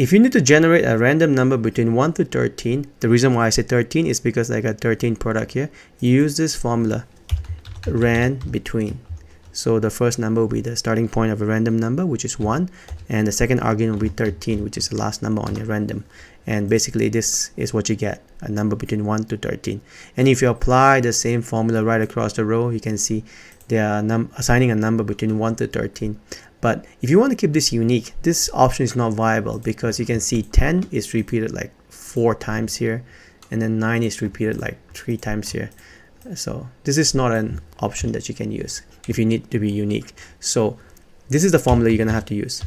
if you need to generate a random number between 1 to 13, the reason why I say 13 is because I got 13 product here. You use this formula, RANDBETWEEN. So the first number will be the starting point of a random number, which is 1, and the second argument will be 13, which is the last number on your random. And basically this is what you get, a number between 1 to 13. And if you apply the same formula right across the row, you can see they are assigning a number between 1 to 13. But if you want to keep this unique, this option is not viable, because you can see 10 is repeated like 4 times here, and then 9 is repeated like 3 times here. So this is not an option that you can use if you need to be unique. So this is the formula you're gonna have to use.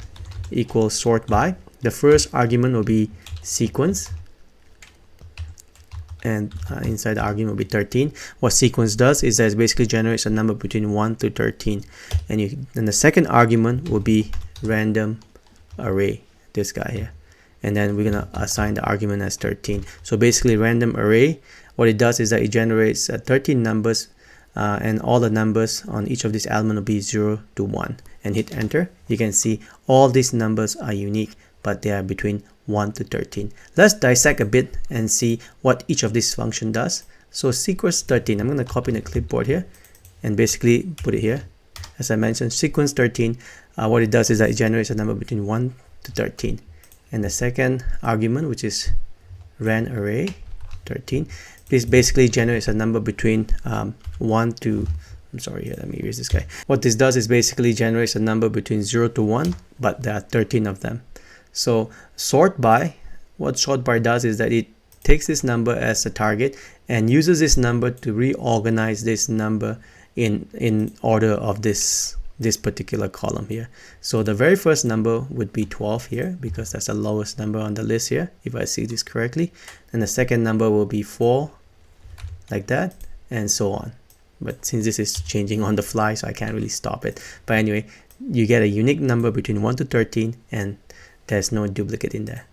Equals sort by. The first argument will be sequence, and inside the argument will be 13. What sequence does is that it basically generates a number between 1 to 13, and then the second argument will be random array, this guy here, and then we're gonna assign the argument as 13. So basically random array, what it does is that it generates 13 numbers, and all the numbers on each of these elements will be 0 to 1, and hit enter. You can see all these numbers are unique, but they are between 1 to 13. Let's dissect a bit and see what each of these function does. So sequence 13, I'm going to copy in the clipboard here and basically put it here. As I mentioned, sequence 13, what it does is that it generates a number between 1 to 13. And the second argument, which is ran array 13, this basically generates a number between 1 to, I'm sorry, let me erase this guy. What this does is basically generates a number between 0 to 1, but there are 13 of them. So sort by, what sort by does is that it takes this number as a target and uses this number to reorganize this number in order of this particular column here. So the very first number would be 12 here, because that's the lowest number on the list here, if I see this correctly. And the second number will be 4, like that, and so on. But since this is changing on the fly, so I can't really stop it. But anyway, you get a unique number between 1 to 13, and there's no duplicate in there.